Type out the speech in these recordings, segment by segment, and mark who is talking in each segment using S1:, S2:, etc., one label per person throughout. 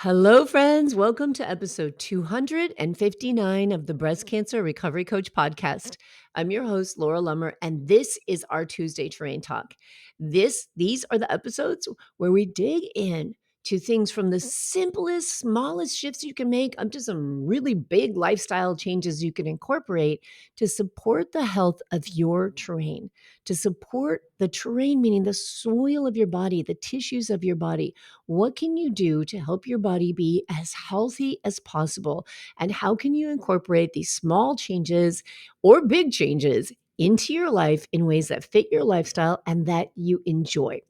S1: Hello, friends. Welcome to episode 259 of the Breast Cancer Recovery Coach podcast. I'm your host, Laura Lummer, and this is our Tuesday Terrain Talk. These are the episodes where we dig in to things from the simplest, smallest shifts you can make up to some really big lifestyle changes you can incorporate to support the health of your terrain, to support the terrain, meaning the soil of your body, the tissues of your body. What can you do to help your body be as healthy as possible? And how can you incorporate these small changes or big changes into your life in ways that fit your lifestyle and that you enjoy?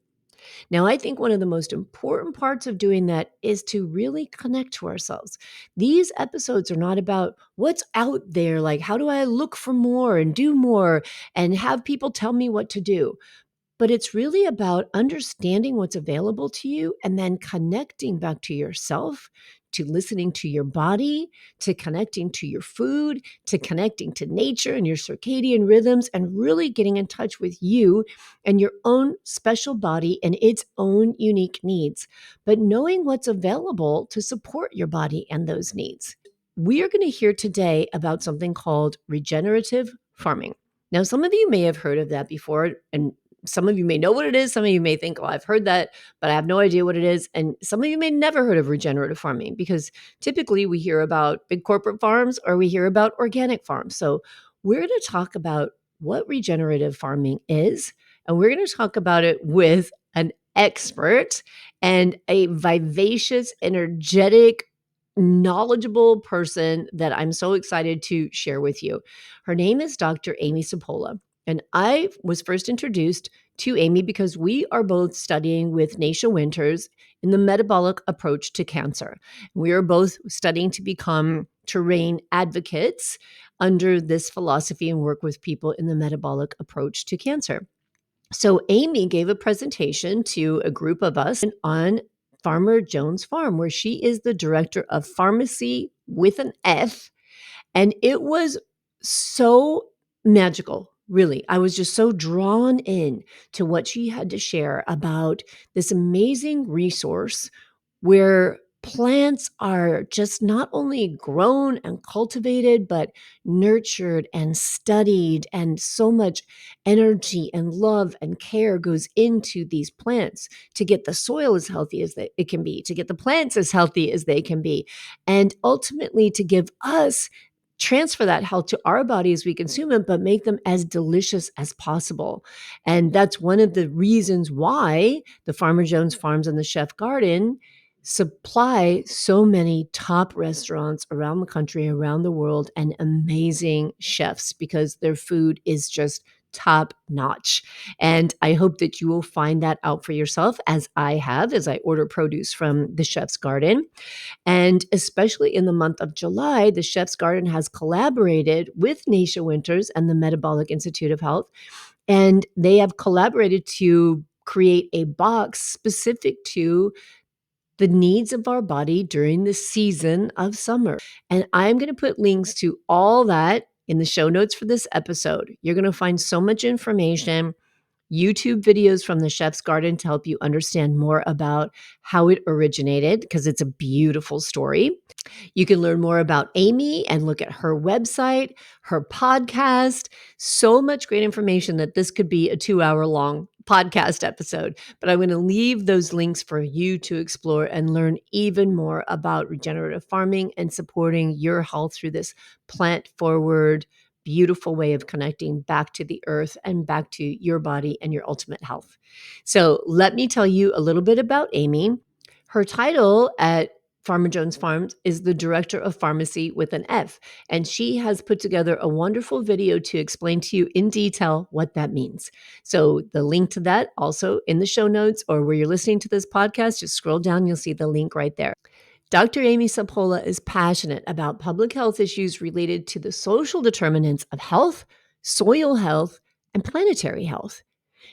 S1: Now, I think one of the most important parts of doing that is to really connect to ourselves. These episodes are not about what's out there, like how do I look for more and do more and have people tell me what to do, but it's really about understanding what's available to you and then connecting back to yourself, to listening to your body, to connecting to your food, to connecting to nature and your circadian rhythms, and really getting in touch with you and your own special body and its own unique needs, but knowing what's available to support your body and those needs. We are going to hear today about something called regenerative farming. Now, some of you may have heard of that before, and some of you may know what it is. Some of you may think, oh, I've heard that, but I have no idea what it is. And some of you may never heard of regenerative farming because typically we hear about big corporate farms or we hear about organic farms. So we're going to talk about what regenerative farming is, and we're going to talk about it with an expert and a vivacious, energetic, knowledgeable person that I'm so excited to share with you. Her name is Dr. Amy Sapola. And I was first introduced to Amy because we are both studying with Naisha Winters in the metabolic approach to cancer. We are both studying to become terrain advocates under this philosophy and work with people in the metabolic approach to cancer. So Amy gave a presentation to a group of us on Farmer Jones Farm, where she is the Director of Farmacy with an F. And it was so magical, really. I was just so drawn in to what she had to share about this amazing resource where plants are just not only grown and cultivated, but nurtured and studied, and so much energy and love and care goes into these plants to get the soil as healthy as it can be, to get the plants as healthy as they can be, and ultimately to give us transfer that health to our body as we consume it, but make them as delicious as possible. And that's one of the reasons why the Farmer Jones Farms and the Chef Garden supply so many top restaurants around the country, around the world, and amazing chefs, because their food is just top notch. And I hope that you will find that out for yourself, as I have, as I order produce from the Chef's Garden. And especially in the month of July, the Chef's Garden has collaborated with Naisha Winters and the Metabolic Institute of Health, and they have collaborated to create a box specific to the needs of our body during the season of summer. And I'm going to put links to all that in the show notes for this episode. You're going to find so much information, YouTube videos from the Chef's Garden to help you understand more about how it originated, because it's a beautiful story. You can learn more about Amy and look at her website, her podcast, so much great information that this could be a 2-hour long podcast episode. But I'm going to leave those links for you to explore and learn even more about regenerative farming and supporting your health through this plant forward, beautiful way of connecting back to the earth and back to your body and your ultimate health. So let me tell you a little bit about Amy. Her title at Farmer Jones Farms is the Director of Farmacy with an F, and she has put together a wonderful video to explain to you in detail what that means. So the link to that also in the show notes, or where you're listening to this podcast, just scroll down, you'll see the link right there. Dr. Amy Sapola is passionate about public health issues related to the social determinants of health, soil health, and planetary health.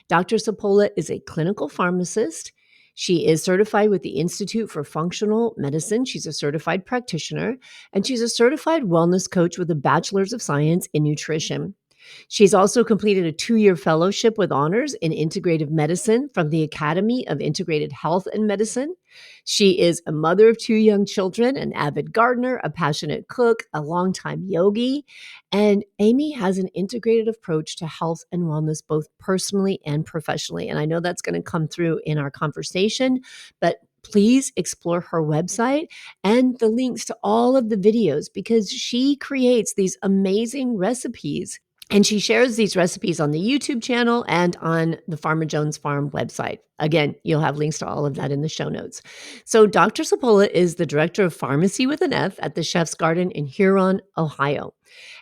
S1: Dr. Sapola is a clinical pharmacist. She is certified with the Institute for Functional Medicine. She's a certified practitioner, and she's a certified wellness coach with a bachelor's of science in nutrition. She's also completed a 2-year fellowship with honors in integrative medicine from the Academy of Integrated Health and Medicine. She is a mother of 2 young children, an avid gardener, a passionate cook, a longtime yogi, and Amy has an integrated approach to health and wellness, both personally and professionally. And I know that's going to come through in our conversation, but please explore her website and the links to all of the videos because she creates these amazing recipes and she shares these recipes on the YouTube channel and on the Farmer Jones Farm website. Again, you'll have links to all of that in the show notes. So, Dr. Sapola is the Director of Pharmacy with an F at the Chef's Garden in Huron, Ohio.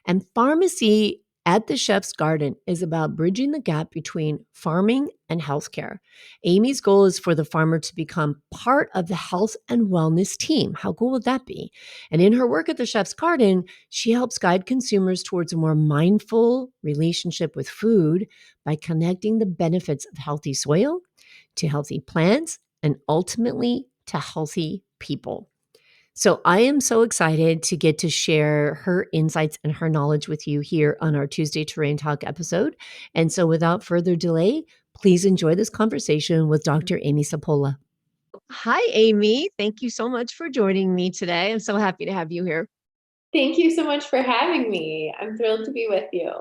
S1: And pharmacy at the Chef's Garden is about bridging the gap between farming and healthcare. Amy's goal is for the farmer to become part of the health and wellness team. How cool would that be? And in her work at the Chef's Garden, she helps guide consumers towards a more mindful relationship with food by connecting the benefits of healthy soil to healthy plants and ultimately to healthy people. So I am so excited to get to share her insights and her knowledge with you here on our Tuesday Terrain Talk episode. And so without further delay, please enjoy this conversation with Dr. Amy Sapola. Hi, Amy. Thank you so much for joining me today. I'm so happy to have you here.
S2: Thank you so much for having me. I'm thrilled to be with you.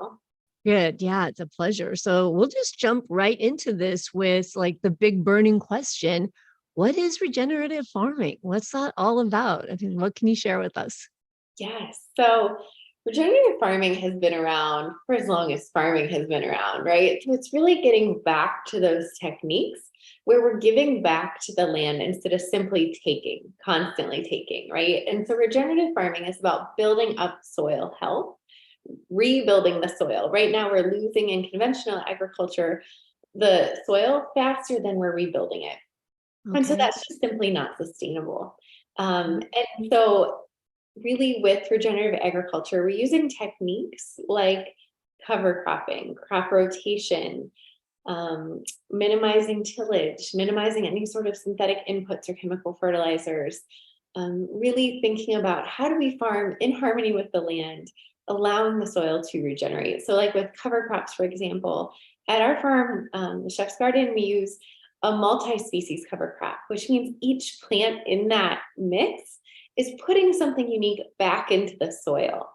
S1: Good. Yeah, it's a pleasure. So we'll just jump right into this with like the big burning question. What is regenerative farming? What's that all about? I mean, what can you share with us?
S2: Yes. So regenerative farming has been around for as long as farming has been around, right? So it's really getting back to those techniques where we're giving back to the land instead of simply taking, constantly taking, right? And so regenerative farming is about building up soil health, rebuilding the soil. Right now, we're losing in conventional agriculture the soil faster than we're rebuilding it. And so
S1: Okay.
S2: that's just simply not sustainable. And so really with regenerative agriculture, we're using techniques like cover cropping, crop rotation, minimizing tillage, minimizing any sort of synthetic inputs or chemical fertilizers, really thinking about how do we farm in harmony with the land, allowing the soil to regenerate. So like with cover crops, for example, at our farm, the Chef's Garden, we use a multi-species cover crop, which means each plant in that mix is putting something unique back into the soil.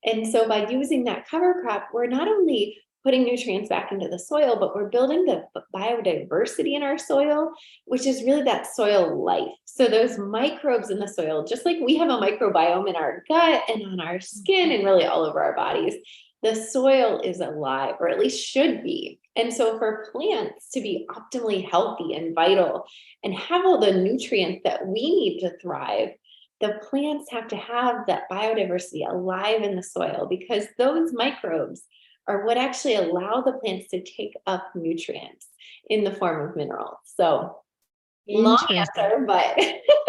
S2: And so by using that cover crop, we're not only putting nutrients back into the soil, but we're building the biodiversity in our soil, which is really that soil life. So those microbes in the soil, just like we have a microbiome in our gut and on our skin and really all over our bodies, the soil is alive, or at least should be. And so for plants to be optimally healthy and vital and have all the nutrients that we need to thrive, the plants have to have that biodiversity alive in the soil because those microbes are what actually allow the plants to take up nutrients in the form of minerals. So long
S1: Interesting.
S2: answer, but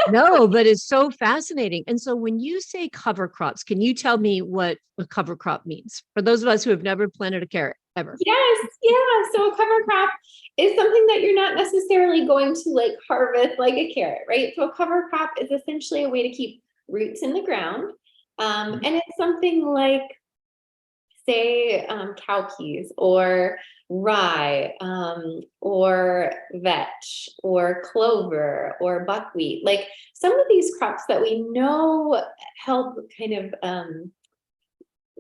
S1: No, but it's so fascinating. And so when you say cover crops, can you tell me what a cover crop means for those of us who have never planted a carrot ever?
S2: yes, yeah. So a cover crop is something that you're not necessarily going to like harvest like a carrot, right? So a cover crop is essentially a way to keep roots in the ground. And it's something like, say, cowpeas or rye, or vetch or clover or buckwheat, like some of these crops that we know help kind of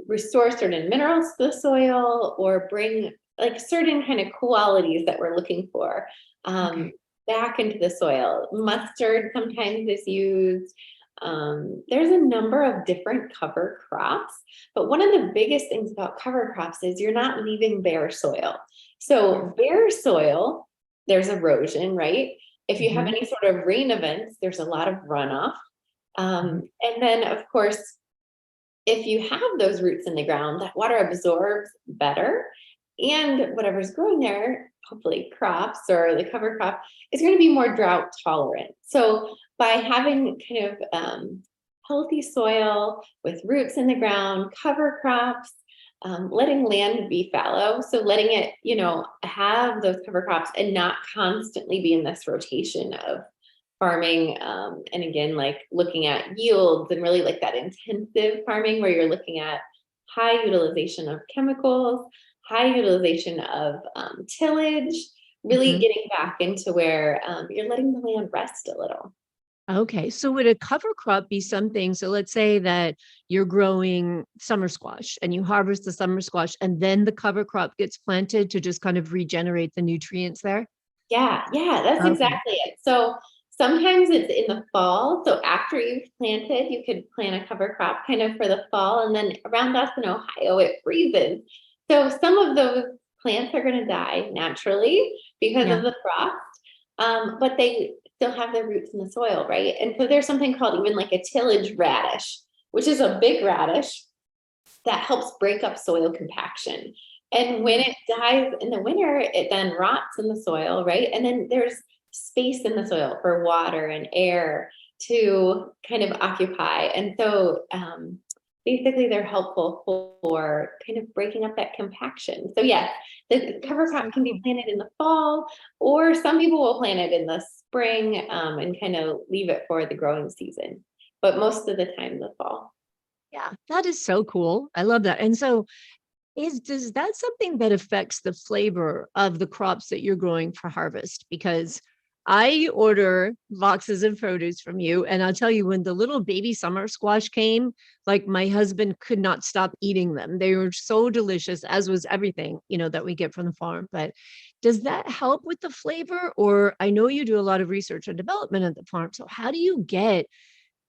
S2: restore certain minerals to the soil or bring like certain kind of qualities that we're looking for
S1: Okay.
S2: back into the soil. Mustard sometimes is used. There's a number of different cover crops, but one of the biggest things about cover crops is you're not leaving bare soil. So bare soil, there's erosion, right? If you have
S1: Mhm.
S2: any sort of rain events, there's a lot of runoff. And then of course, if you have those roots in the ground, that water absorbs better. And whatever's growing there, hopefully crops or the cover crop, is going to be more drought tolerant. So by having kind of healthy soil with roots in the ground, cover crops, letting land be fallow. So letting it, have those cover crops and not constantly be in this rotation of farming, and again like looking at yields and really like that intensive farming where you're looking at high utilization of chemicals, high utilization of tillage, really
S1: Mhm.
S2: getting back into where you're letting the land rest a little.
S1: Okay. So would a cover crop be something? So let's say that you're growing summer squash and you harvest the summer squash and then the cover crop gets planted to just kind of regenerate the nutrients there?
S2: Yeah, yeah, that's
S1: Okay.
S2: exactly it. So sometimes it's in the fall. So after you've planted, you could plant a cover crop kind of for the fall. And then around us in Ohio, it freezes. So some of those plants are going to die naturally because of
S1: Yeah.
S2: the frost, but they still have their roots in the soil, right? And so there's something called even like a tillage radish, which is a big radish that helps break up soil compaction. And when it dies in the winter, it then rots in the soil, right? And then there's space in the soil for water and air to kind of occupy. And so basically, they're helpful for kind of breaking up that compaction. So, yes, the cover
S1: So
S2: crop can be
S1: cool.
S2: planted in the fall, or some people will plant it in the spring and kind of leave it for the growing season. But most of the time, the fall.
S1: Yeah, that is so cool. I love that. And so does that something that affects the flavor of the crops that you're growing for harvest? Because I order boxes of produce from you, and I'll tell you, when the little baby summer squash came, like my husband could not stop eating them. They were so delicious, as was everything, that we get from the farm. But does that help with the flavor? Or I know you do a lot of research and development at the farm. So how do you get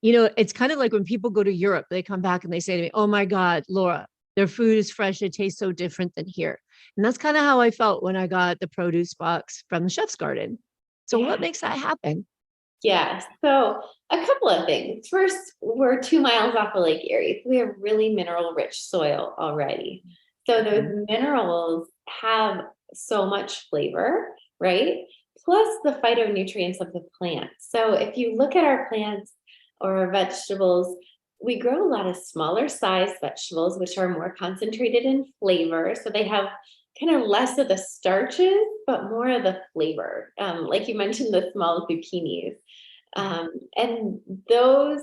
S1: it's kind of like when people go to Europe, they come back and they say to me, "Oh my God, Laura, their food is fresh. It tastes so different than here." And that's kind of how I felt when I got the produce box from the chef's garden. So what
S2: Yeah.
S1: makes that happen?
S2: Yes. So a couple of things. First, we're 2 miles off of Lake Erie. So we have really mineral rich soil already. So those
S1: Mhm.
S2: minerals have so much flavor, right? Plus the phytonutrients of the plant. So if you look at our plants or our vegetables, we grow a lot of smaller size vegetables, which are more concentrated in flavor. So they have kind of less of the starches, but more of the flavor. Like you mentioned, the small zucchinis.
S1: Yeah.
S2: And those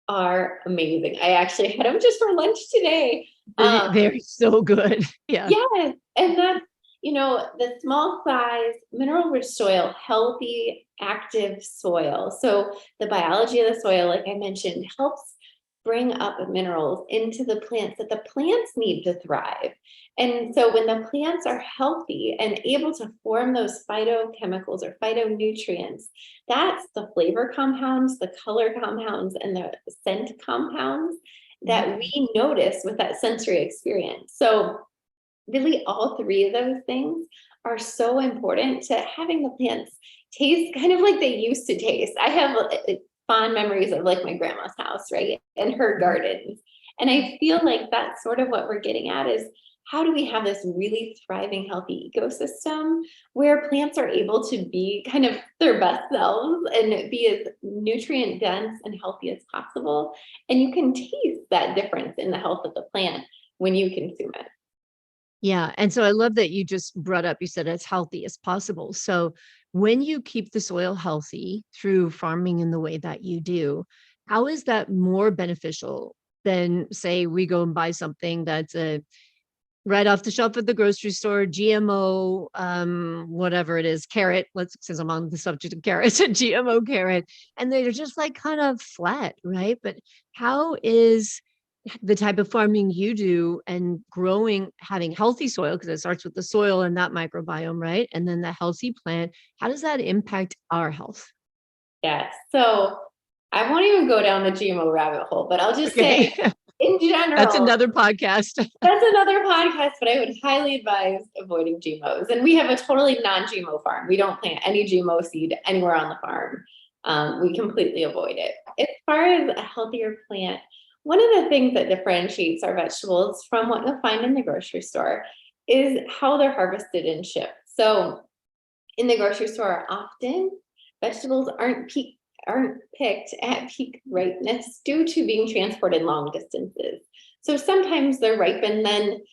S2: are amazing. I actually had them just for lunch today.
S1: They're so good. Yeah.
S2: Yes, and that's, the small size, mineral rich soil, healthy, active soil. So the biology of the soil, like I mentioned, helps bring up minerals into the plants that the plants need to thrive. And so when the plants are healthy and able to form those phytochemicals or phytonutrients, that's the flavor compounds, the color compounds, and the scent compounds that
S1: Okay.
S2: we notice with that sensory experience. So really all three of those things are so important to having the plants taste kind of like they used to taste. I have fond memories of like my grandma's house, right? And her
S1: Mhm.
S2: gardens. And I feel like that's sort of what we're getting at is how do we have this really thriving, healthy ecosystem where plants are able to be kind of their best selves and be as nutrient dense and healthy as possible? And you can taste that difference in the health of the plant when you consume it.
S1: Yeah. And so I love that you just brought up, you said as healthy as possible. So when you keep the soil healthy through farming in the way that you do, how is that more beneficial than, say, we go and buy something that's a right off the shelf at the grocery store, GMO, whatever it is, carrot, let's, since I'm on the subject of carrots, a GMO carrot, and they're just like kind of flat, right? But how is the type of farming you do and growing, having healthy soil, because it starts with the soil and that microbiome, right? And then the healthy plant, how does that impact our health?
S2: Yes. So I won't even go down the GMO rabbit hole, but I'll just say
S1: Okay.
S2: in
S1: That's
S2: general,
S1: another podcast.
S2: that's another podcast, but I would highly advise avoiding GMOs. And we have a totally non-GMO farm. We don't plant any GMO seed anywhere on the farm. We completely avoid it. As far as a healthier plant, one of the things that differentiates our vegetables from what you'll find in the grocery store is how they're harvested and shipped. So in the grocery store, often vegetables aren't picked at peak ripeness due to being transported long distances. So sometimes they're ripened then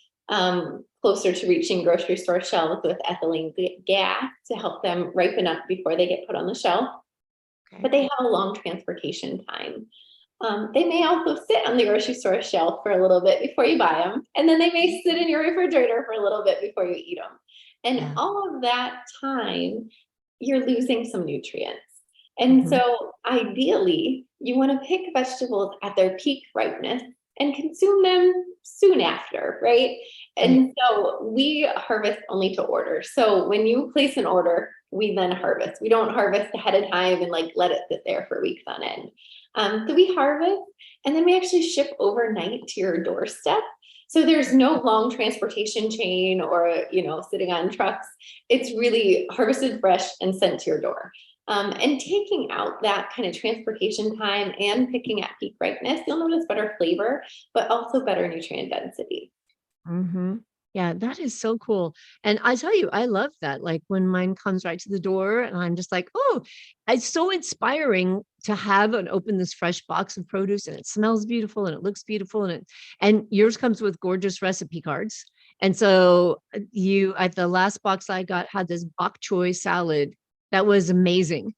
S2: closer to reaching grocery store shelves with ethylene gas to help them ripen up before they get put on the shelf.
S1: Okay.
S2: But they have a long transportation time. They may also sit on the grocery store shelf for a little bit before you buy them. And then they may sit in your refrigerator for a little bit before you eat them. And
S1: Yeah.
S2: all of that time, you're losing some nutrients. And
S1: Mhm.
S2: so ideally, you want to pick vegetables at their peak ripeness and consume them soon after, right?
S1: Right.
S2: And so we harvest only to order. So when you place an order, we then harvest. We don't harvest ahead of time and like let it sit there for weeks on end. So we harvest and then we actually ship overnight to your doorstep. So there's no long transportation chain or, sitting on trucks. It's really harvested fresh and sent to your door. And taking out that kind of transportation time and picking at peak ripeness, you'll notice better flavor, but also better nutrient density.
S1: Mhm. Yeah, that is so cool. And I tell you, I love that. Like when mine comes right to the door and I'm just like, oh, it's so inspiring to have and open this fresh box of produce and it smells beautiful and it looks beautiful and yours comes with gorgeous recipe cards. And so you at the last box I got had this bok choy salad that was amazing.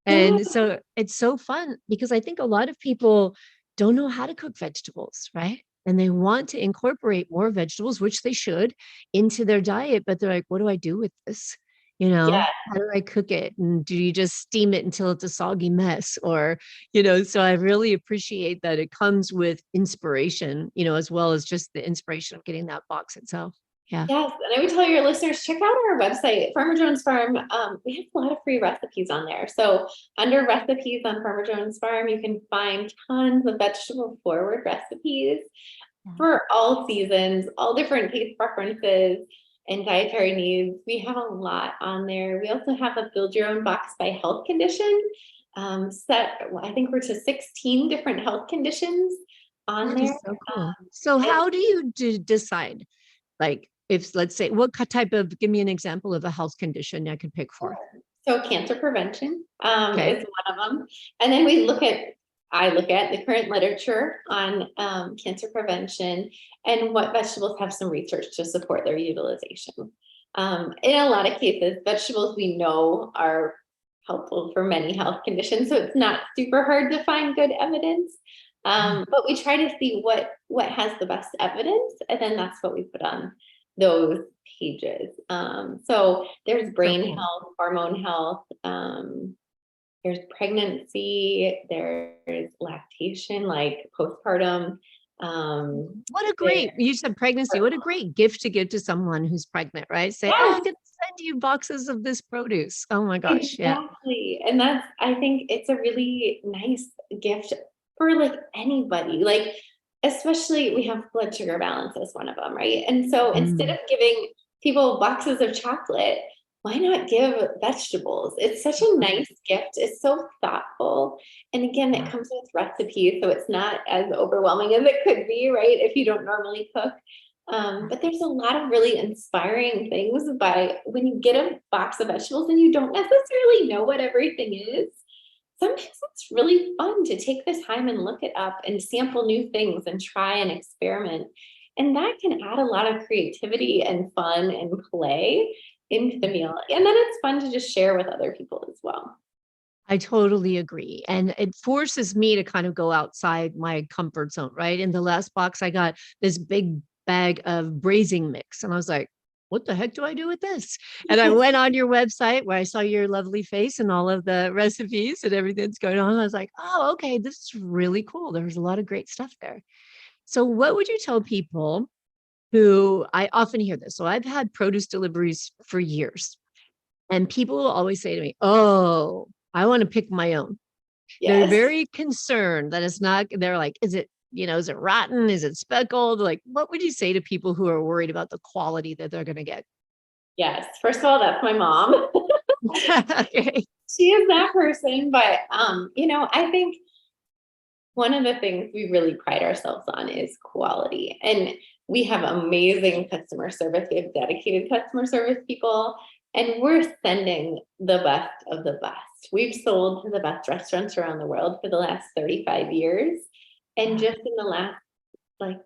S2: Yeah,
S1: And so it's so fun because I think a lot of people don't know how to cook vegetables, right? And they want to incorporate more vegetables, which they should, into their diet, but they're like, what do I do with this?
S2: yeah.
S1: How do I cook it? And do you just steam it until it's a soggy mess? Or, so I really appreciate that it comes with inspiration, as well as just the inspiration of getting that box itself. Yeah.
S2: Yes, and I would tell your listeners, check out our website, Farmer Jones Farm. We have a lot of free recipes on there. So under recipes on Farmer Jones Farm, you can find tons of vegetable forward recipes
S1: Yeah.
S2: for all seasons, all different taste preferences and dietary needs. We have a lot on there. We also have a build your own box by health condition. I think we're to 16 different health conditions on
S1: That
S2: there.
S1: is so cool. So
S2: And
S1: how do you decide? Like, if let's say, what type of, give me an example of a health condition I could pick for.
S2: so cancer prevention
S1: Okay.
S2: is one of them. And then I look at the current literature on cancer prevention and what vegetables have some research to support their utilization. In a lot of cases, vegetables we know are helpful for many health conditions, so it's not super hard to find good evidence.
S1: Yeah.
S2: But we try to see what has the best evidence, and then that's what we put on those pages. So there's
S1: So
S2: brain
S1: cool.
S2: health, hormone health, there's pregnancy, there's lactation, like postpartum. Um,
S1: What a
S2: there,
S1: great, you said pregnancy, what a great gift to give to someone who's pregnant, right? Say, oh, I
S2: yes,
S1: get to send you boxes of this produce. Oh my gosh. Yeah.
S2: exactly. And I think it's a really nice gift for like anybody, like, especially we have blood sugar balance as one of them, right? And so instead
S1: Mm.
S2: of giving people boxes of chocolate, why not give vegetables? It's such a nice gift. It's so thoughtful. And again, it
S1: Yeah.
S2: comes with recipes, so it's not as overwhelming as it could be, right? If you don't normally cook. But there's a lot of really inspiring things by when you get a box of vegetables and you don't necessarily know what everything is. Sometimes it's really fun to take the time and look it up and sample new things and try and experiment. And that can add a lot of creativity and fun and play into the meal. And then it's fun to just share with other people as well.
S1: I totally agree. And it forces me to kind of go outside my comfort zone, right? In the last box, I got this big bag of braising mix. And I was like, what the heck do I do with this? And I went on your website where I saw your lovely face and all of the recipes and everything that's going on. I was like, oh, okay, this is really cool. There's a lot of great stuff there. So, what would you tell people who I often hear this? So, I've had produce deliveries for years, and people will always say to me, oh, I want to pick my own. They're
S2: Yes.
S1: very concerned that it's not, they're like, is it rotten? Is it speckled? Like, what would you say to people who are worried about the quality that they're going to get?
S2: Yes. First of all, that's my mom.
S1: Okay.
S2: She is that person. But I think one of the things we really pride ourselves on is quality. And we have amazing customer service. We have dedicated customer service people, and we're sending the best of the best. We've sold to the best restaurants around the world for the last 35 years. And
S1: Wow.
S2: just in the last like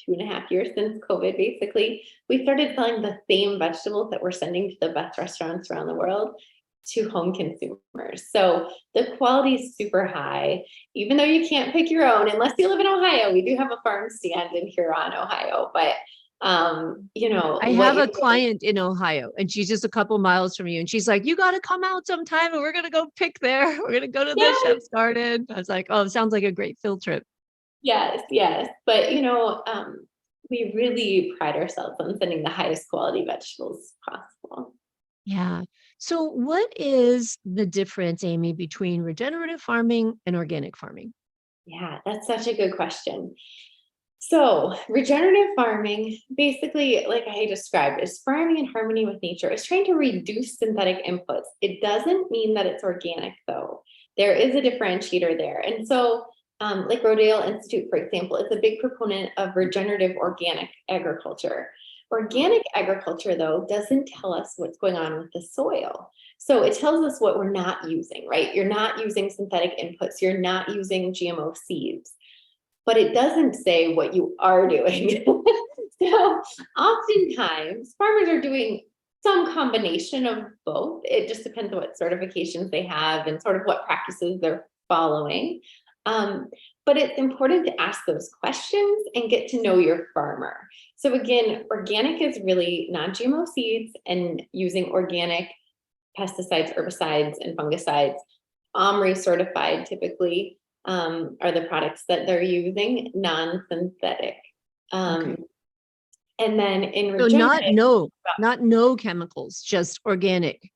S2: 2.5 years since COVID, basically, we started selling the same vegetables that we're sending to the best restaurants around the world to home consumers. So the quality is super high, even though you can't pick your own unless you live in Ohio. We do have a farm stand in Huron, Ohio, but
S1: I
S2: what
S1: have
S2: you're
S1: a client in Ohio and she's just a couple miles from you. And she's like, you got to come out sometime and we're going to go pick there. We're going to go to the
S2: yes,
S1: chef's garden. I was like, oh, it sounds like a great field trip.
S2: yes, yes. But we really pride ourselves on sending the highest quality vegetables possible.
S1: Yeah. So what is the difference, Amy, between regenerative farming and organic farming?
S2: Yeah, that's such a good question. So, regenerative farming, basically, like I described, is farming in harmony with nature. It's trying to reduce synthetic inputs. It doesn't mean that it's organic, though. There is a differentiator there. And so, like Rodale Institute, for example, is a big proponent of regenerative organic agriculture. Organic agriculture, though, doesn't tell us what's going on with the soil. So it tells us what we're not using, right? You're not using synthetic inputs. You're not using GMO seeds, but it doesn't say what you are doing. So oftentimes farmers are doing some combination of both. It just depends on what certifications they have and sort of what practices they're following. But it's important to ask those questions and get to know your farmer. So again, organic is really non-GMO seeds and using organic pesticides, herbicides, and fungicides. OMRI certified typically are the products that they're using, non-synthetic.
S1: Okay.
S2: And then in
S1: So
S2: regenerative,
S1: not no chemicals, just organic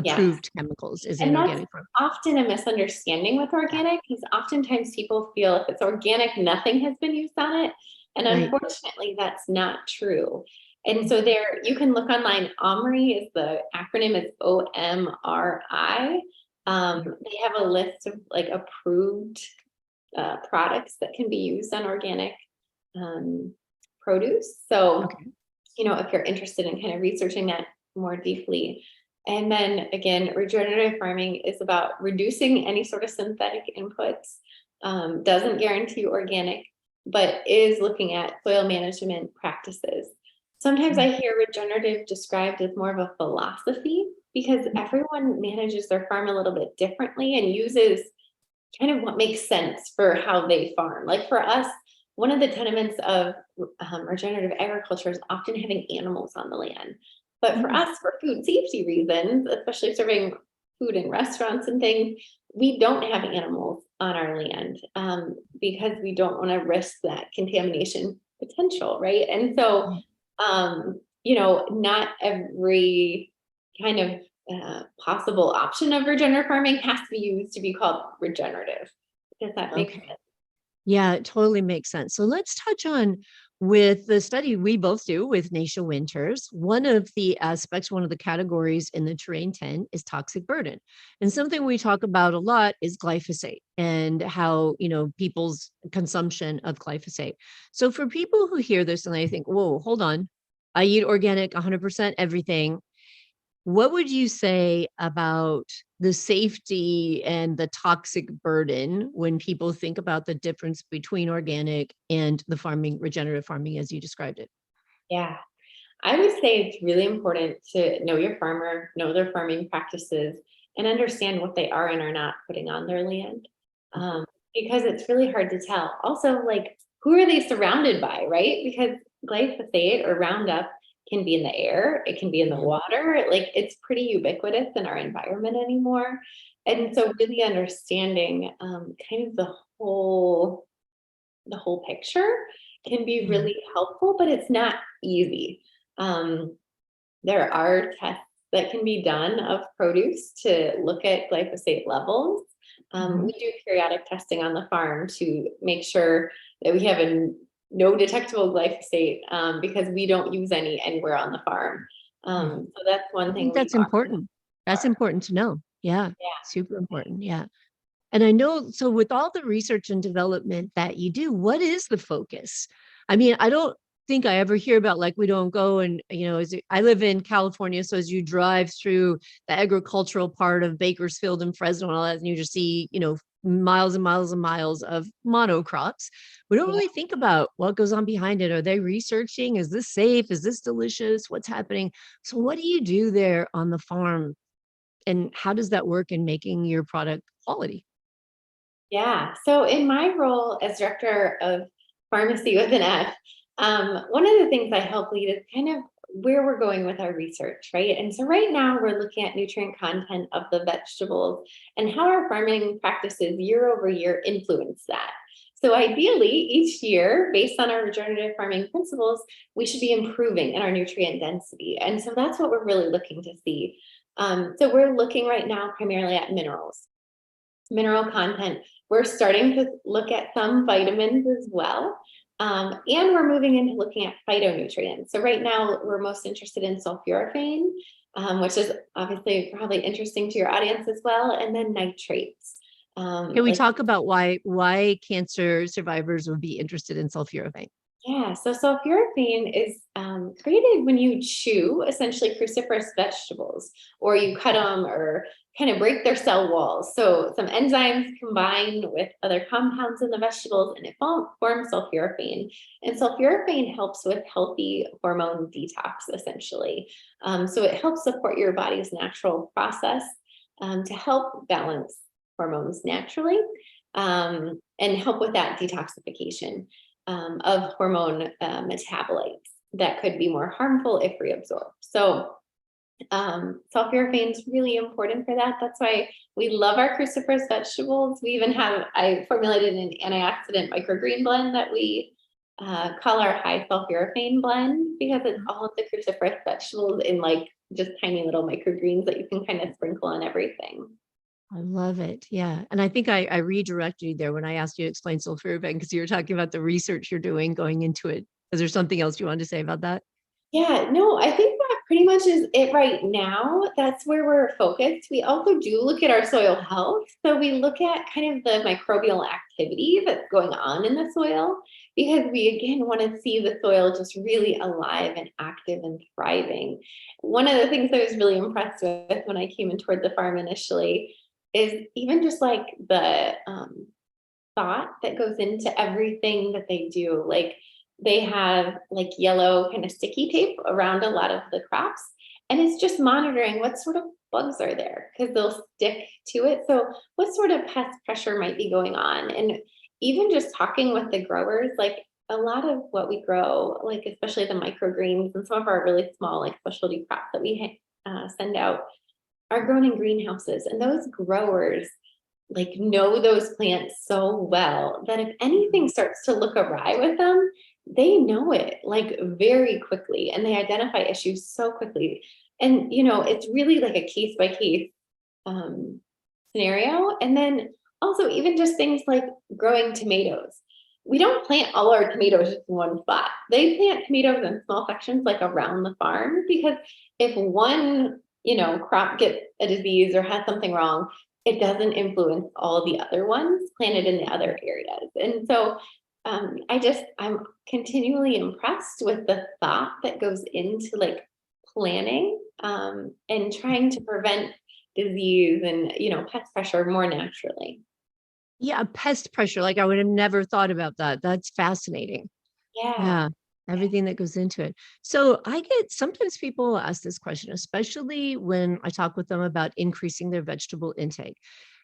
S2: yes.
S1: approved chemicals is in
S2: And that's
S1: organic farming.
S2: often a misunderstanding with
S1: Yeah.
S2: organic, because oftentimes people feel if it's organic, nothing has been used on it. And
S1: Right.
S2: unfortunately, that's not true. And so there, you can look online. OMRI is the acronym is OMRI. They have a list of like approved products that can be used on organic produce. So,
S1: Okay.
S2: if you're interested in kind of researching that more deeply. And then again, regenerative farming is about reducing any sort of synthetic inputs, doesn't guarantee organic, but is looking at soil management practices. Sometimes I hear regenerative described as more of a philosophy because everyone manages their farm a little bit differently and uses kind of what makes sense for how they farm. Like for us, one of the tenements of regenerative agriculture is often having animals on the land. But for
S1: Mm.
S2: us, for food safety reasons, especially serving food in restaurants and things, we don't have animals on our land because we don't want to risk that contamination potential, right? And so, not every kind of possible option of regenerative farming has to be used to be called regenerative. Does that make
S1: Okay.
S2: sense?
S1: Yeah, it totally makes sense. So let's touch on with the study we both do with Natia Winters. One of the aspects, one of the categories in the terrain 10 is toxic burden. And something we talk about a lot is glyphosate and how, people's consumption of glyphosate. So for people who hear this and they think, whoa, hold on, I eat organic 100% everything. What would you say about the safety and the toxic burden when people think about the difference between organic and the farming, regenerative farming, as you described it?
S2: Yeah. I would say it's really important to know your farmer, know their farming practices, and understand what they are and are not putting on their land. Because it's really hard to tell. Also, like, who are they surrounded by, right? Because glyphosate or Roundup can be in the air, it can be in the
S1: Yeah.
S2: water. Like, it's pretty ubiquitous in our environment anymore. And so, really understanding kind of the whole picture can be
S1: Yeah.
S2: really helpful, but it's not easy. Um, there are tests that can be done of produce to look at glyphosate levels.
S1: Mhm.
S2: We do periodic testing on the farm to make sure that we have no detectable glyphosate because we don't use any anywhere on the farm.
S1: Yeah.
S2: So that's
S1: I
S2: one thing
S1: think
S2: we
S1: that's
S2: often
S1: important. That's
S2: are.
S1: important to know. Yeah.
S2: Yeah.
S1: Super important. Yeah. And I know, so with all the research and development that you do, what is the focus? I mean, I don't think I ever hear about like we don't go and, I live in California. So as you drive through the agricultural part of Bakersfield and Fresno and all that, and you just see, miles and miles and miles of monocrops. We don't
S2: Yeah.
S1: really think about what goes on behind it. Are they researching? Is this safe? Is this delicious? What's happening? So what do you do there on the farm And how does that work in making your product quality?
S2: Yeah. So in my role as director of pharmacy with an F, one of the things I help lead is kind of where we're going with our research, right? And so right now we're looking at nutrient content of the vegetables and how our farming practices year over year influence that. So ideally, each year, based on our regenerative farming principles, we should be improving in our nutrient density. And so that's what we're really looking to see. So we're looking right now primarily at mineral content. We're starting to look at some vitamins as well. And we're moving into looking at phytonutrients. So right now we're most interested in sulforaphane, which is obviously probably interesting to your audience as well, and then nitrates.
S1: Can we
S2: Like
S1: talk about why cancer survivors would be interested in sulforaphane?
S2: Yeah, so sulforaphane is created when you chew essentially cruciferous vegetables, or you cut them or kind of break their cell walls. So some enzymes combine with other compounds in the vegetables, and it forms sulforaphane. And sulforaphane helps with healthy hormone detox, essentially. So it helps support your body's natural process to help balance hormones naturally, and help with that detoxification of hormone metabolites that could be more harmful if reabsorbed. So sulforaphane is really important for that. That's why we love our cruciferous vegetables. We even I formulated an antioxidant microgreen blend that we call our high sulforaphane blend, because it's all of the cruciferous vegetables in like just tiny little microgreens that you can kind of sprinkle on everything.
S1: I love it. Yeah. And I think I redirected you there when I asked you to explain sulforaphane because you were talking about the research you're doing going into it. Is there something else you wanted to say about that?
S2: Yeah, no, I think that pretty much is it right now. That's where we're focused. We also do look at our soil health. So we look at kind of the microbial activity that's going on in the soil, because we again want to see the soil just really alive and active and thriving. One of the things I was really impressed with when I came in toward the farm initially is even just like the thought that goes into everything that they do. Like they have like yellow kind of sticky tape around a lot of the crops, and it's just monitoring what sort of bugs are there, because they'll stick to it. So what sort of pest pressure might be going on? And even just talking with the growers, like a lot of what we grow, like especially the microgreens and some of our really small like specialty crops that we send out, are grown in greenhouses, and those growers like know those plants so well that if anything starts to look awry with them, they know it like very quickly, and they identify issues so quickly. And it's really like a case by case scenario. And then also even just things like growing tomatoes. We don't plant all our tomatoes just in one spot. They plant tomatoes in small sections like around the farm, because if one crop gets a disease or has something wrong, it doesn't influence all the other ones planted in the other areas. And so I'm continually impressed with the thought that goes into like planning, and trying to prevent disease and pest pressure more naturally.
S1: Yeah, pest pressure. Like I would have never thought about that. That's fascinating.
S2: Yeah.
S1: Yeah. Everything that goes into it. So I get sometimes people ask this question, especially when I talk with them about increasing their vegetable intake.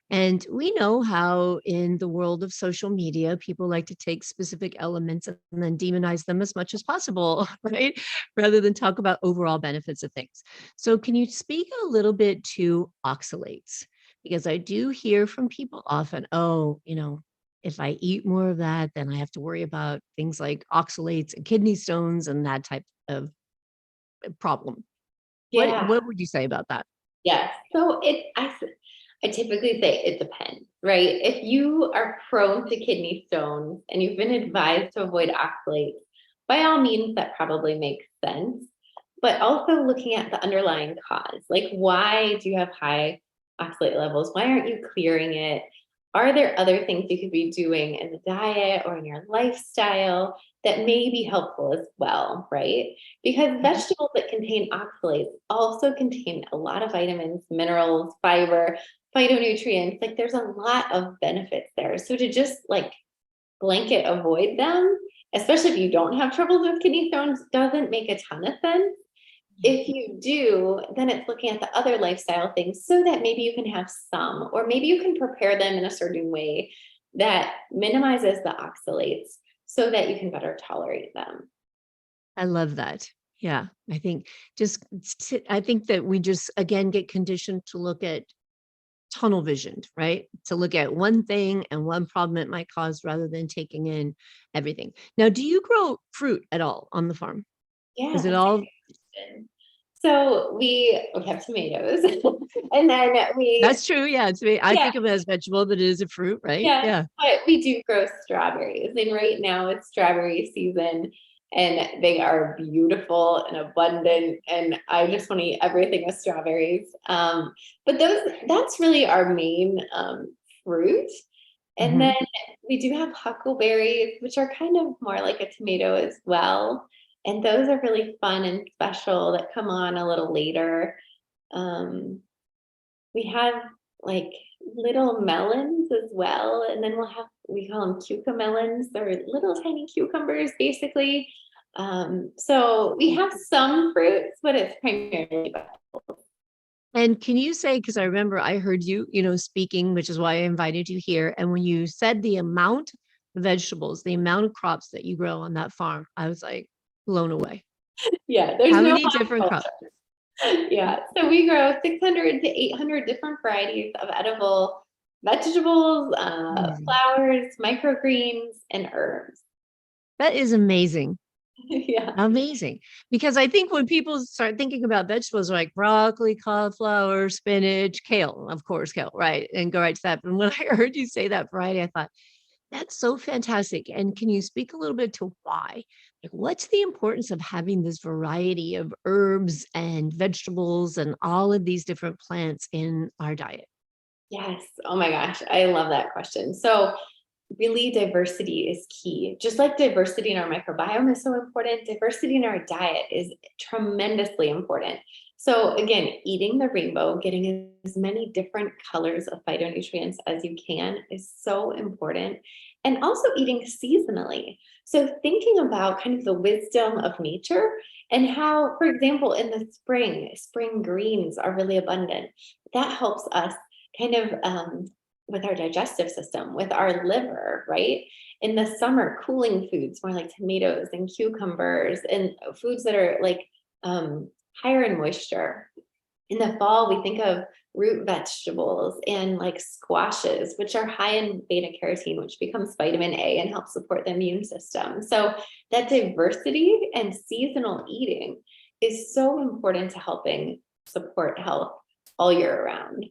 S1: And we know how in the world of social media, people like to take specific elements and then demonize them as much as possible, right? Rather than talk about overall benefits of things. So can you speak a little bit to oxalates? Because I do hear from people often, oh, if I eat more of that, then I have to worry about things like oxalates and kidney stones and that type of problem. What
S2: Yeah.
S1: what would you say about that?
S2: Yes. So I typically say it depends, right? If you are prone to kidney stones and you've been advised to avoid oxalates, by all means, that probably makes sense. But also looking at the underlying cause, like why do you have high oxalate levels? Why aren't you clearing it? Are there other things you could be doing in the diet or in your lifestyle that may be helpful as well, right? Because
S1: Mhm.
S2: vegetables that contain oxalates also contain a lot of vitamins, minerals, fiber, phytonutrients. Like there's a lot of benefits there. So to just like blanket avoid them, especially if you don't have troubles with kidney stones, doesn't make a ton of sense. if you do, then it's looking at the other lifestyle things so that maybe you can have some, or maybe you can prepare them in a certain way that minimizes the oxalates so that you can better tolerate them.
S1: I love that. Yeah, I think I think that we just again get conditioned to look at tunnel visioned, right? To look at one thing and one problem it might cause rather than taking in everything. Now, do you grow fruit at all on the farm?
S2: Yeah,
S1: Is it
S2: that's a
S1: all
S2: good question. So we have tomatoes, and then we
S1: That's true, yeah, to me, I
S2: yeah,
S1: think of it as vegetable, but it is a fruit, right?
S2: yeah,
S1: Yeah.
S2: but we do grow strawberries, and right now it's strawberry season, and they are beautiful and abundant, and I just want to eat everything with strawberries. But that's really our main fruit. And then
S1: Mhm.
S2: we do have huckleberries, which are kind of more like a tomato as well. And those are really fun and special that come on a little later. Um, we have like little melons as well. And then we call them cucamelons. They're little tiny cucumbers, basically. So we have some fruits, but it's primarily
S1: And can you say, because I remember I heard you, speaking, which is why I invited you here, and when you said the amount of vegetables, the amount of crops that you grow on that farm, I was, like, blown away.
S2: yeah, there's
S1: How
S2: no
S1: many different crops?
S2: yeah, so we grow 600 to 800 different varieties of edible vegetables,
S1: Amazing.
S2: flowers, microgreens, and herbs.
S1: That is amazing.
S2: Yeah.
S1: Amazing. Because I think when people start thinking about vegetables like broccoli, cauliflower, spinach, kale, of course, kale, right? And go right to that. But when I heard you say that variety, I thought, that's so fantastic. And can you speak a little bit to why? Like, what's the importance of having this variety of herbs and vegetables and all of these different plants in our diet?
S2: Yes. Oh my gosh, I love that question. So really diversity is key. Just like diversity in our microbiome is so important, diversity in our diet is tremendously important. So again, eating the rainbow, getting as many different colors of phytonutrients as you can is so important. And also eating seasonally. So thinking about kind of the wisdom of nature and how, for example, in the spring greens are really abundant. That helps us kind of with our digestive system, with our liver, right? In the summer, cooling foods, more like tomatoes and cucumbers and foods that are like higher in moisture. In the fall, we think of root vegetables and like squashes, which are high in beta carotene, which becomes vitamin A and helps support the immune system. So that diversity and seasonal eating is so important to helping support health all year round.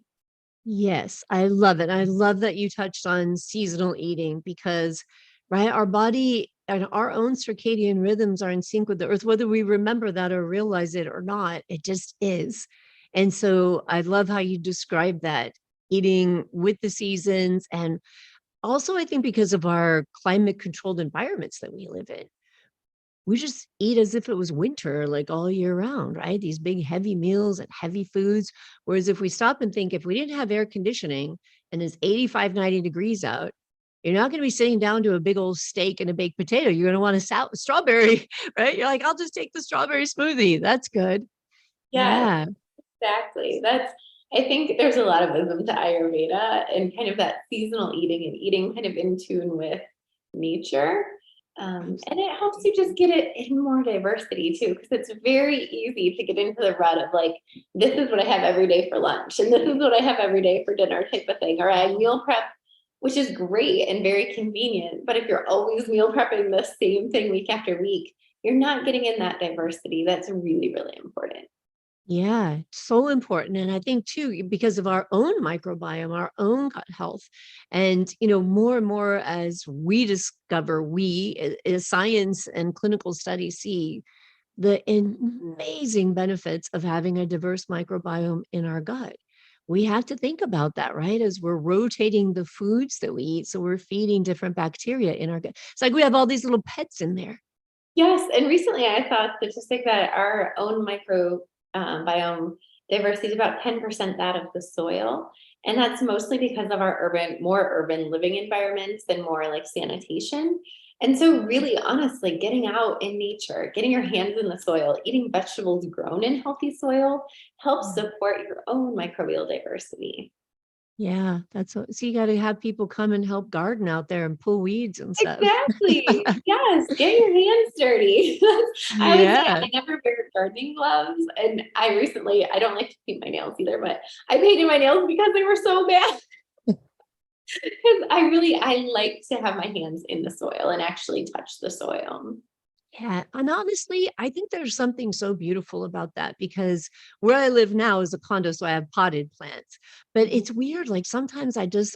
S1: Yes, I love it. I love that you touched on seasonal eating because, right, our body and our own circadian rhythms are in sync with the earth, whether we remember that or realize it or not, it just is. And so I love how you describe that eating with the seasons. And also, I think because of our climate controlled environments that we live in, we just eat as if it was winter, like, all year round, right? These big heavy meals and heavy foods. Whereas if we stop and think, if we didn't have air conditioning and it's 85, 90 degrees out, you're not gonna be sitting down to a big old steak and a baked potato. You're gonna want a strawberry, right? You're like, "I'll just take the strawberry smoothie. That's good."
S2: Yes.
S1: Yeah.
S2: Exactly. I think there's a lot of wisdom to Ayurveda and kind of that seasonal eating and eating kind of in tune with nature. And it helps you just get it in more diversity too, because it's very easy to get into the rut of like, this is what I have every day for lunch, and this is what I have every day for dinner type of thing. Or I meal prep, which is great and very convenient. But if you're always meal prepping the same thing week after week, you're not getting in that diversity. That's really, really important.
S1: Yeah, so important. And I think too, because of our own microbiome, our own gut health, and more and more as we discover, as science and clinical studies see the amazing benefits of having a diverse microbiome in our gut. We have to think about that, right? As we're rotating the foods that we eat. So we're feeding different bacteria in our gut. It's like we have all these little pets in there.
S2: Yes, and recently I saw a statistic that our own biome diversity is about 10% that of the soil. And that's mostly because of our more urban living environments and more like sanitation. And so really honestly, getting out in nature, getting your hands in the soil, eating vegetables grown in healthy soil helps
S1: Mm.
S2: support your own microbial diversity.
S1: Yeah, so you gotta have people come and help garden out there and pull weeds and stuff.
S2: Exactly. Yes, get your hands dirty. I always say
S1: Yeah.
S2: I never wear gardening gloves, and I don't like to paint my nails either, but I painted my nails because they were so bad. Because I like to have my hands in the soil and actually touch the soil.
S1: Yeah, and honestly, I think there's something so beautiful about that because where I live now is a condo, so I have potted plants. But
S2: Mhm.
S1: it's weird, like sometimes I just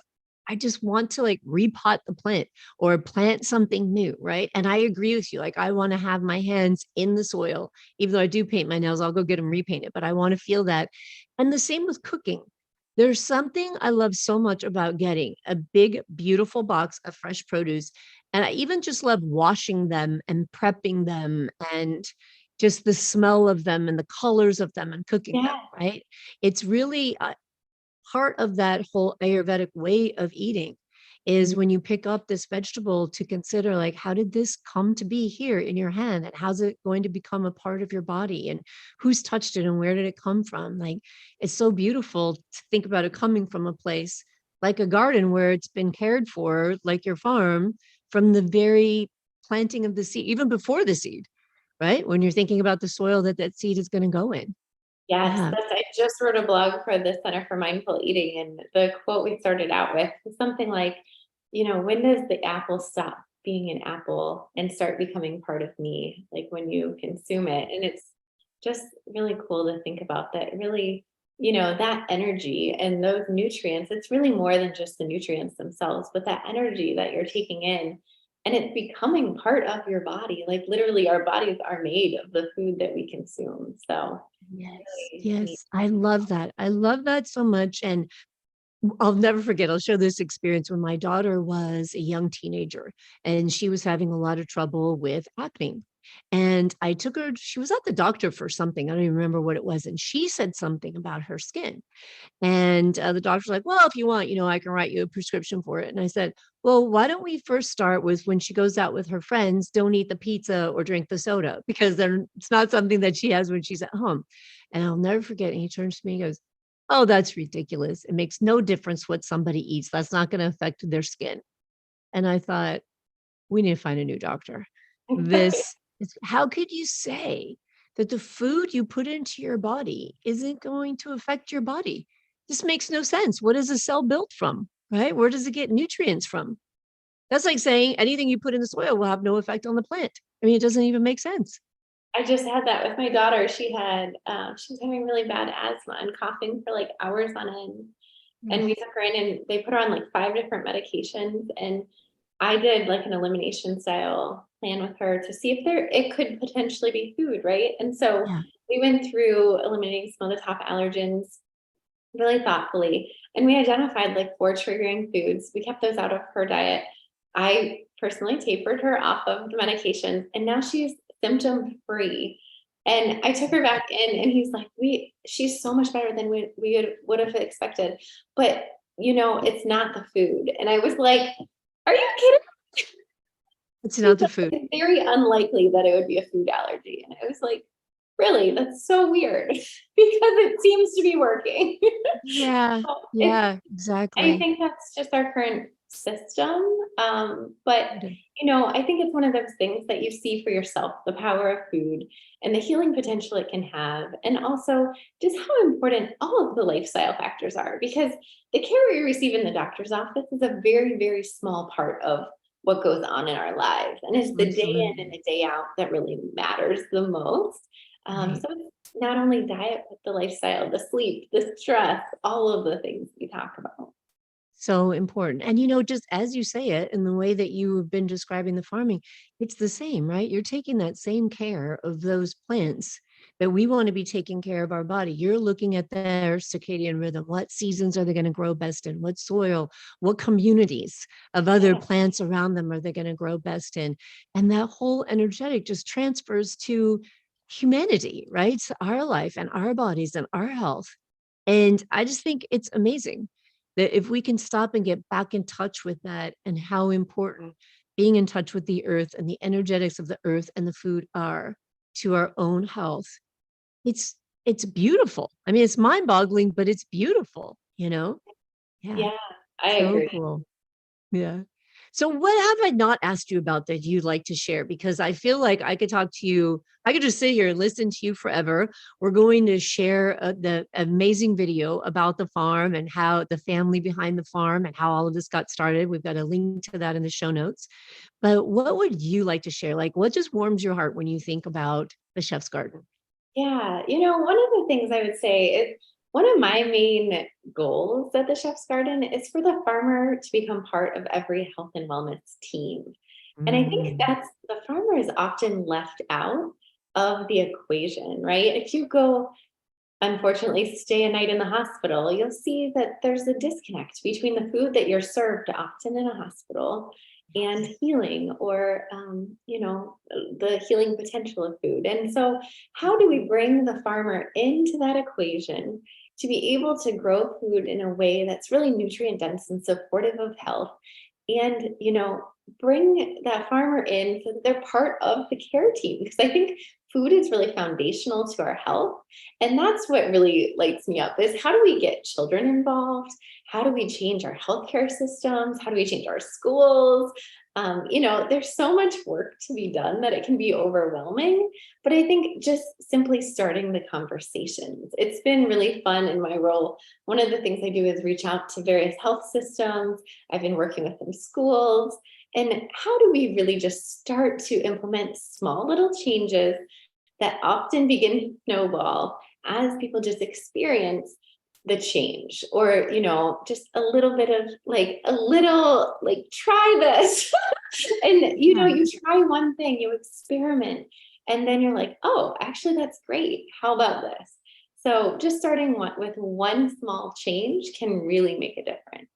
S1: want to like repot the plant or plant something new, right? And I agree with you. Like I want to have my hands in the soil, even though I do paint my nails, I'll go get them repainted, but I want to feel that. And the same with cooking. There's something I love so much about getting a big, beautiful box of fresh produce, and I even just love washing them and prepping them and just the smell of them and the colors of them and cooking them,
S2: Yeah.
S1: right? It's really part of that whole Ayurvedic way of eating is
S2: Mhm.
S1: when you pick up this vegetable to consider like how did this come to be here in your hand and how's it going to become a part of your body and who's touched it and where did it come from? Like it's so beautiful to think about it coming from a place like a garden where it's been cared for, like your farm, from the very planting of the seed, even before the seed, right? When you're thinking about the soil that that seed is going to go in.
S2: Yes,
S1: Yeah.
S2: I just wrote a blog for the Center for Mindful Eating, and the quote we started out with was something like, when does the apple stop being an apple and start becoming part of me? Like when you consume it. And it's just really cool to think about that. Really, that energy and those nutrients, it's really more than just the nutrients themselves, but that energy that you're taking in and it's becoming part of your body. Like literally, our bodies are made of the food that we consume. So,
S1: Yes,
S2: really neat.
S1: yes. I love that. I love that so much. And I'll never forget, I'll share this experience when my daughter was a young teenager and she was having a lot of trouble with acne. And I took her, she was at the doctor for something. I don't even remember what it was. And she said something about her skin. And the doctor's like, well, if you want, I can write you a prescription for it. And I said, well, why don't we first start with when she goes out with her friends, don't eat the pizza or drink the soda because it's not something that she has when she's at home. And I'll never forget. And he turns to me and goes, oh, that's ridiculous. It makes no difference what somebody eats. That's not going to affect their skin. And I thought, we need to find a new doctor. How could you say that the food you put into your body isn't going to affect your body? This makes no sense. What is a cell built from? Right? Where does it get nutrients from? That's like saying anything you put in the soil will have no effect on the plant. I mean, it doesn't even make sense.
S2: I just had that with my daughter. She was having really bad asthma and coughing for like hours on end.
S1: Mm.
S2: And we took her in and they put her on like 5 different medications. And I did like an elimination style plan with her to see if it could potentially be food, right? And so
S1: Yeah.
S2: we went through eliminating some of the top allergens really thoughtfully. And we identified like 4 triggering foods. We kept those out of her diet. I personally tapered her off of the medications and now she's symptom free. And I took her back in and he's like, she's so much better than would have expected. But it's not the food. And I was like, are you kidding?
S1: It's
S2: She's
S1: not the
S2: like,
S1: food.
S2: it's very unlikely that it would be a food allergy. And I was like, really? That's so weird because it seems to be working.
S1: Yeah.
S2: So it's
S1: Yeah,
S2: I
S1: exactly.
S2: think that's just our current system. But
S1: It is.
S2: I think it's one of those things that you see for yourself, the power of food and the healing potential it can have, and also just how important all of the lifestyle factors are, because the care we receive in the doctor's office is a very, very small part of what goes on in our lives. And it's the day in and
S1: Absolutely.
S2: the day out that really matters the most.
S1: Right.
S2: So it's not only diet, but the lifestyle, the sleep, the stress, all of the things we talk about.
S1: So important. And just as you say it, in the way that you've been describing the farming, it's the same, right? You're taking that same care of those plants that we want to be taking care of our body. You're looking at their circadian rhythm. What seasons are they going to grow best in? What soil? What communities of other
S2: Yeah.
S1: plants around them are they going to grow best in? And that whole energetic just transfers to humanity, right? To our life and our bodies and our health. And I just think it's amazing that if we can stop and get back in touch with that and how important being in touch with the earth and the energetics of the earth and the food are to our own health, it's it's beautiful. I mean, it's mind-boggling, but it's beautiful, you know? Yeah,
S2: Yeah, I
S1: so
S2: agree.
S1: cool. Yeah. So what have I not asked you about that you'd like to share? Because I feel like I could talk to you. I could just sit here and listen to you forever. We're going to share the amazing video about the farm and how the family behind the farm and how all of this got started. We've got a link to that in the show notes. But what would you like to share? Like, what just warms your heart when you think about the chef's garden?
S2: Yeah, one of the things I would say is one of my main goals at the Chef's Garden is for the farmer to become part of every health and wellness team. And I think
S1: Mm,
S2: that's the farmer is often left out of the equation, right? If you go unfortunately stay a night in the hospital, you'll see that there's a disconnect between the food that you're served often in a hospital and healing or the healing potential of food. And so how do we bring the farmer into that equation to be able to grow food in a way that's really nutrient dense and supportive of health, and bring that farmer in so that they're part of the care team? Because I think food is really foundational to our health, and that's what really lights me up is how do we get children involved? How do we change our healthcare systems? How do we change our schools? There's so much work to be done that it can be overwhelming. But I think just simply starting the conversations, it's been really fun in my role. One of the things I do is reach out to various health systems. I've been working with some schools. And how do we really just start to implement small little changes that often begin to snowball as people just experience the change, or just a little bit of like a little like try this. And
S1: yeah.
S2: you try one thing, you experiment, and then you're like, oh, actually that's great, how about this? So just starting with one small change can really make a difference.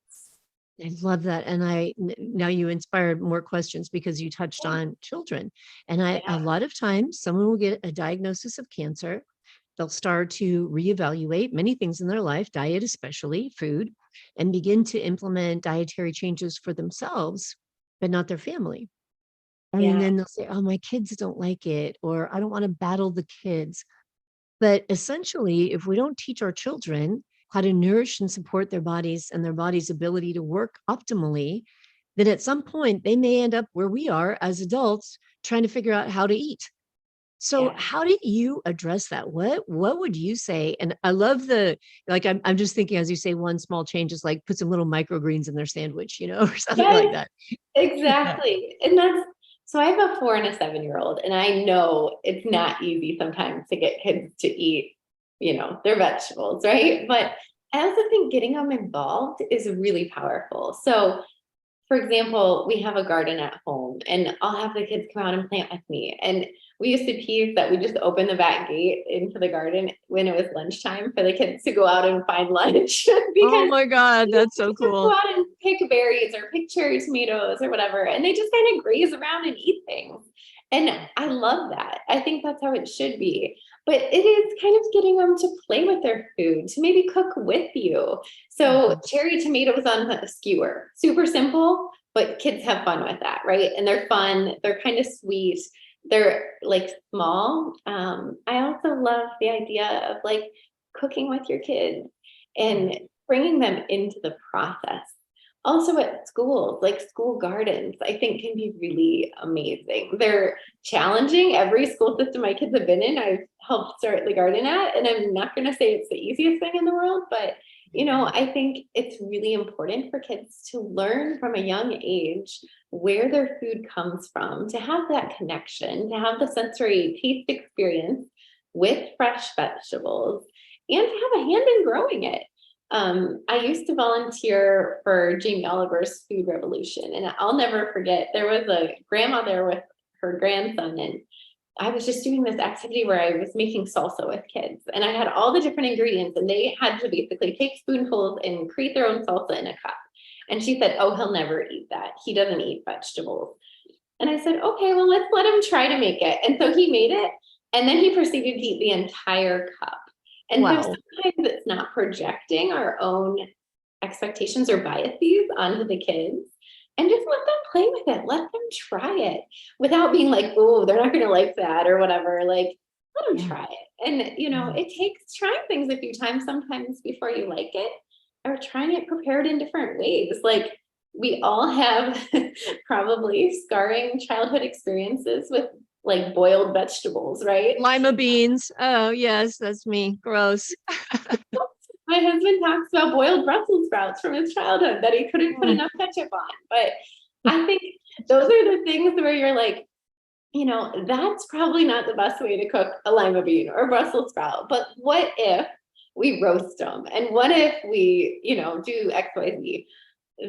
S1: I love that. And now you inspired more questions because you touched
S2: Yeah.
S1: on children. And
S2: Yeah.
S1: a lot of times someone will get a diagnosis of cancer. They'll start to reevaluate many things in their life, diet, especially food, and begin to implement dietary changes for themselves, but not their family. And
S2: Yeah.
S1: then they'll say, oh, my kids don't like it, or I don't want to battle the kids. But essentially, if we don't teach our children how to nourish and support their bodies and their body's ability to work optimally, then at some point they may end up where we are as adults trying to figure out how to eat. So
S2: Yeah.
S1: how did you address that? What would you say? And I love I'm just thinking as you say one small change is like put some little microgreens in their sandwich, or something like
S2: Yes.
S1: that. Yeah.
S2: Exactly. And that's so I have a 4 and a 7-year-old, and I know it's not easy sometimes to get kids to eat, their vegetables, right? But I also think getting them involved is really powerful. So for example, we have a garden at home, and I'll have the kids come out and plant with me. And we used to tease that we just open the back gate into the garden when it was lunchtime for the kids to go out and find lunch
S1: Oh
S2: because
S1: my God, that's so
S2: just go
S1: cool.
S2: out and pick berries or pick cherry tomatoes or whatever, and they just kind of graze around and eat things. And I love that. I think that's how it should be. But it is kind of getting them to play with their food, to maybe cook with you. So
S1: Mhm.
S2: cherry tomatoes on a skewer, super simple, but kids have fun with that, right? And they're fun. They're kind of sweet. They're like small. I also love the idea of like cooking with your kids and bringing them into the process. Also at schools, like school gardens, I think can be really amazing. They're challenging. Every school system my kids have been in, I've helped start the garden at, and I'm not going to say it's the easiest thing in the world, but I think it's really important for kids to learn from a young age where their food comes from, to have that connection, to have the sensory taste experience with fresh vegetables, and to have a hand in growing it. I used to volunteer for Jamie Oliver's Food Revolution, and I'll never forget. There was a grandma there with her grandson, and I was just doing this activity where I was making salsa with kids, and I had all the different ingredients, and they had to basically take spoonfuls and create their own salsa in a cup. And she said, "Oh, he'll never eat that. He doesn't eat vegetables." And I said, "Okay, well, let's let him try to make it." And so he made it, and then he proceeded to eat the entire cup. And so
S1: Wow.
S2: sometimes it's not projecting our own expectations or biases onto the kids, and just let them play with it. Let them try it without being like, oh, they're not going to like that or whatever. Like, let them
S1: Yeah.
S2: try it. And,
S1: Yeah.
S2: it takes trying things a few times sometimes before you like it, or trying it prepared in different ways. Like, we all have probably scarring childhood experiences with like boiled vegetables, right?
S1: Lima beans. Oh, yes, that's me. Gross.
S2: My husband talks about boiled Brussels sprouts from his childhood that he couldn't put
S1: Mm.
S2: enough ketchup on. But I think those are the things where you're like, that's probably not the best way to cook a lima bean or a Brussels sprout. But what if we roast them? And what if we, do X, Y, Z?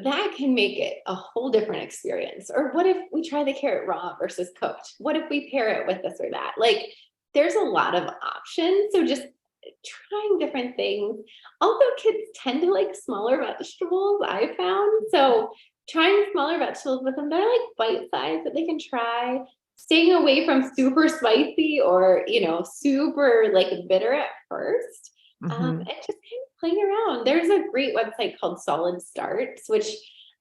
S2: That can make it a whole different experience. Or what if we try the carrot raw versus cooked? What if we pair it with this or that? Like, there's a lot of options. So just trying different things. Also, kids tend to like smaller vegetables, I found. So trying smaller vegetables with them, they're like bite size that they can try. Staying away from super spicy or, super like bitter at first.
S1: Mhm.
S2: And just kind of playing around. There's a great website called Solid Starts, which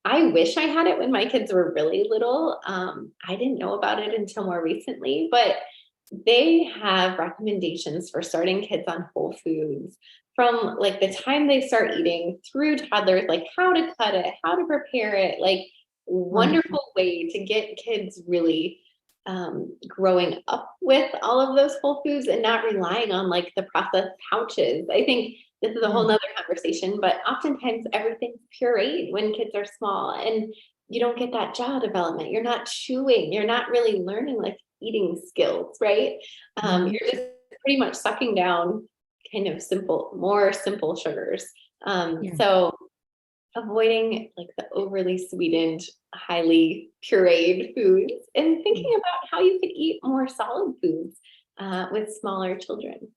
S2: I wish I had it when my kids were really little. I didn't know about it until more recently, but they have recommendations for starting kids on whole foods from like the time they start eating through toddlers, like how to cut it, how to prepare it, like
S1: Wonderful.
S2: wonderful way to get kids really growing up with all of those whole foods and not relying on like the processed pouches. I think this is a whole
S1: Yeah.
S2: nother conversation, but oftentimes everything's pureed when kids are small and you don't get that jaw development. You're not chewing, you're not really learning like eating skills, right?
S1: Mhm.
S2: You're just pretty much sucking down kind of more simple sugars.
S1: Yeah.
S2: So avoiding like the overly sweetened, highly pureed foods and thinking about how you could eat more solid foods with smaller children.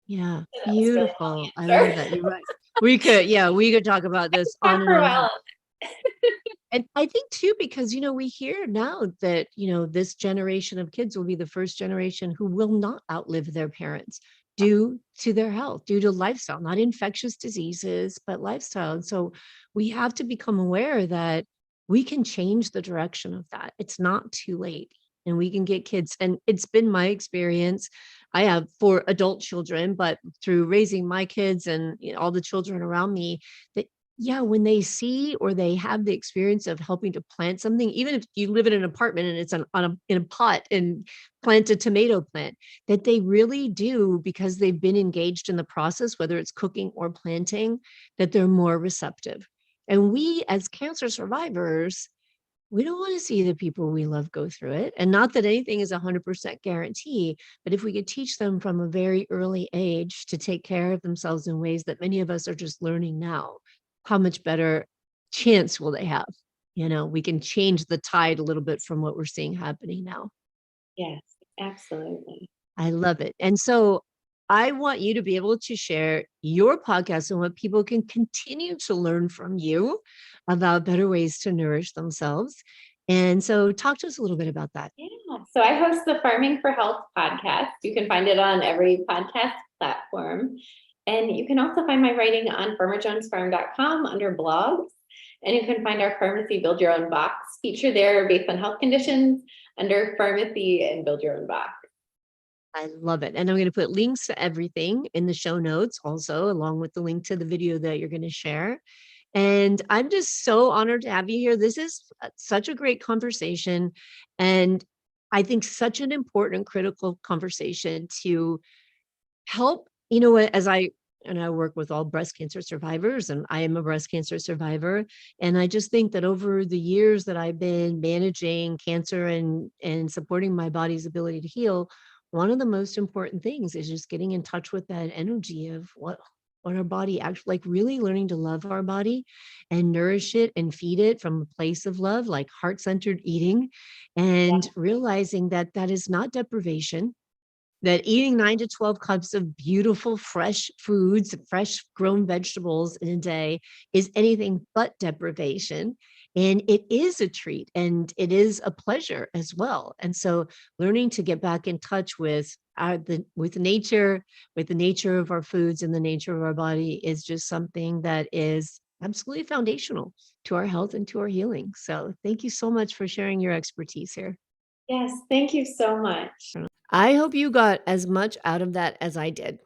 S1: Yeah.
S2: So that was really
S1: Beautiful. I
S2: long
S1: love
S2: answer.
S1: that. You're right. We could talk about this on
S2: Talk
S1: and
S2: for a
S1: on.
S2: while.
S1: And I think too, because, we hear now that, this generation of kids will be the first generation who will not outlive their parents due to their health, due to lifestyle, not infectious diseases, but lifestyle. And so we have to become aware that we can change the direction of that. It's not too late. And we can get kids. And it's been my experience. I have 4 adult children, but through raising my kids and all the children around me, that yeah, when they see or they have the experience of helping to plant something, even if you live in an apartment and it's in a pot and plant a tomato plant, that they really do because they've been engaged in the process, whether it's cooking or planting, that they're more receptive. And we as cancer survivors, we don't want to see the people we love go through it. And not that anything is 100% guarantee, but if we could teach them from a very early age to take care of themselves in ways that many of us are just learning now, how much better chance will they have? We can change the tide a little bit from what we're seeing happening now.
S2: Yes, absolutely.
S1: I love it. And so I want you to be able to share your podcast and what people can continue to learn from you about better ways to nourish themselves. And so talk to us a little bit about that.
S2: Yeah. So I host the Farming for Health podcast. You can find it on every podcast platform. And you can also find my writing on farmerjonesfarm.com under blogs. And you can find our pharmacy Build Your Own Box feature there based on health conditions under pharmacy and Build Your Own Box.
S1: I love it. And I'm going to put links to everything in the show notes also, along with the link to the video that you're going to share. And I'm just so honored to have you here. This is such a great conversation. And I think such an important, critical conversation to help, as I work with all breast cancer survivors, and I am a breast cancer survivor. And I just think that over the years that I've been managing cancer and supporting my body's ability to heal, one of the most important things is just getting in touch with that energy of what our body actually, like really learning to love our body and nourish it and feed it from a place of love, like heart-centered eating, and realizing that that is not deprivation, that eating 9 to 12 cups of beautiful, fresh foods, fresh grown vegetables in a day is anything but deprivation. And it is a treat and it is a pleasure as well. And so learning to get back in touch with with nature, with the nature of our foods and the nature of our body is just something that is absolutely foundational to our health and to our healing. So thank you so much for sharing your expertise here.
S2: Yes, thank you so much.
S1: I hope you got as much out of that as I did.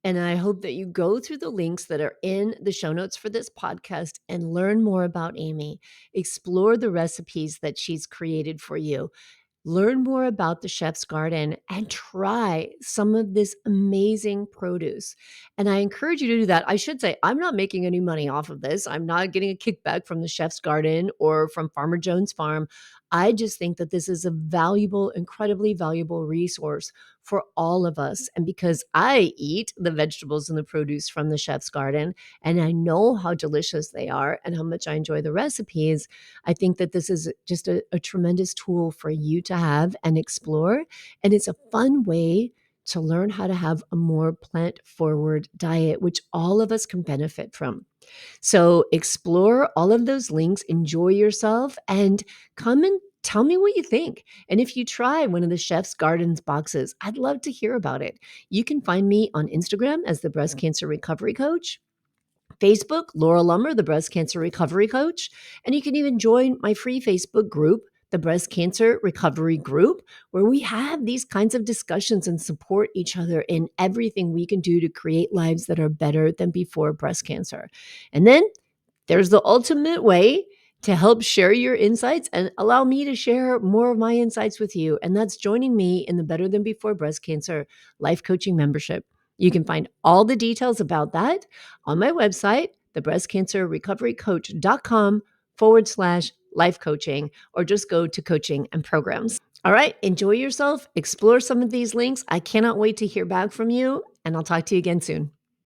S1: And I hope that you go through the links that are in the show notes for this podcast and learn more about Amy. Explore the recipes that she's created for you. Learn more about the chef's garden and try some of this amazing produce. And I encourage you to do that. I should say, I'm not making any money off of this. I'm not getting a kickback from the chef's garden or from Farmer Jones Farm. I just think that this is a valuable, incredibly valuable resource for all of us. And because I eat the vegetables and the produce from the chef's garden, and I know how delicious they are and how much I enjoy the recipes, I think that this is just a tremendous tool for you to have and explore. And it's a fun way to learn how to have a more plant forward diet, which all of us can benefit from. So explore all of those links, enjoy yourself, and come and tell me what you think. And if you try one of the Chef's Gardens boxes, I'd love to hear about it. You can find me on Instagram as the Breast Cancer Recovery Coach. Facebook, Laura Lummer, the Breast Cancer Recovery Coach. And you can even join my free Facebook group, the Breast Cancer Recovery Group, where we have these kinds of discussions and support each other in everything we can do to create lives that are better than before breast cancer. And then there's the ultimate way to help share your insights and allow me to share more of my insights with you. And that's joining me in the Better Than Before Breast Cancer Life Coaching Membership. You can find all the details about that on my website, thebreastcancerrecoverycoach.com/life coaching, or just go to coaching and programs. All right, enjoy yourself, explore some of these links. I cannot wait to hear back from you, and I'll talk to you again soon.